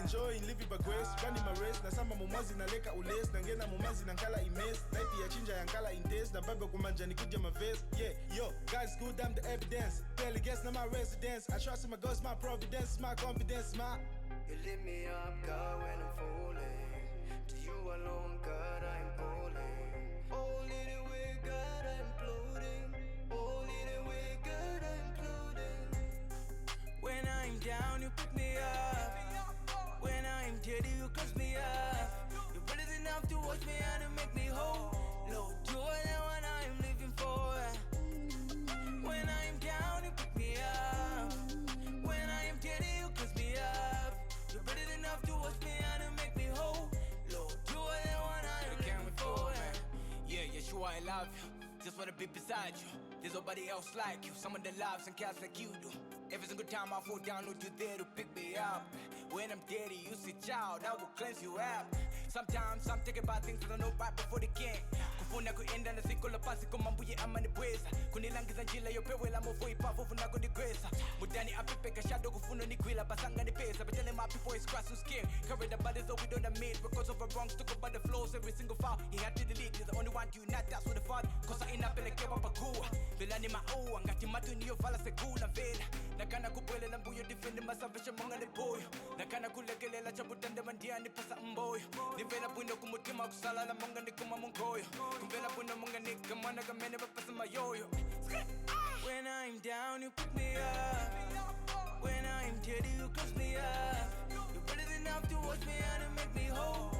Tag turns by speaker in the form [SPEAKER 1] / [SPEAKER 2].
[SPEAKER 1] enjoying living by grace. Gani my race, na sama mumazi na leka ules. Nangena mumazi na nkala imes. Life ya chinja ya nkala indes. Na babe kumanja ni kuja my vest. Yeah, yo, God's good, I'm the evidence. Barely guess na my residence. I trust in my God's my providence, my confidence, my.
[SPEAKER 2] You lift me up, God, when I'm falling. To you alone, God, I'm calling. Only the way, God, I'm floating. Only the way, God, I'm floating. When I'm down, you pick me up. When I'm dirty, you cleanse me up. You're better enough to wash me and to make me whole. Lord, you're the one I'm living for. When I'm down, you pick me up. When I'm dirty, you cleanse me up. You're better enough to wash me and to make me whole. Lord, you are the one I'm living for.
[SPEAKER 3] Yeah, Yeshua, I love you. Just wanna be beside you. There's nobody else like you. Someone that loves and cares like you do. Every single time I fall down, Lord, you're there to pick me up. When I'm dirty, you say, child, I will cleanse you up. Sometimes I'm thinking about things that I know right before they can. Kufuna kuenda na siku la pasi kumambuye ama nibweza. Kunilangiza njila yopewe la movo ipavu vuna kudigresa. Mudani apipeka shadow kufuna ni gwila basanga ni pesa. But telling my people it's cross who's scared. Carried the bodies though we don't admit. Because of our wrongs took about the flows every single file. He had to delete. You're the only one you not that's what the father. Cause I ain't up in the kewa pakua. Vela ni maua. Ngati matu niyo fala segula vela. Nakana kupwele la mbuyo defending myself monga ni boyo. Nakana kulekelela chabutande mandia ni pasa mboyo. Nivela buino kumutima kusala la monga ni kuma mungoyo. Kumbela buino monga ni kamana kamene bapasa mayoyo.
[SPEAKER 2] When I'm down, you pick me up. When I'm dirty, you cleanse me up. You're better enough to wash me and to make me whole.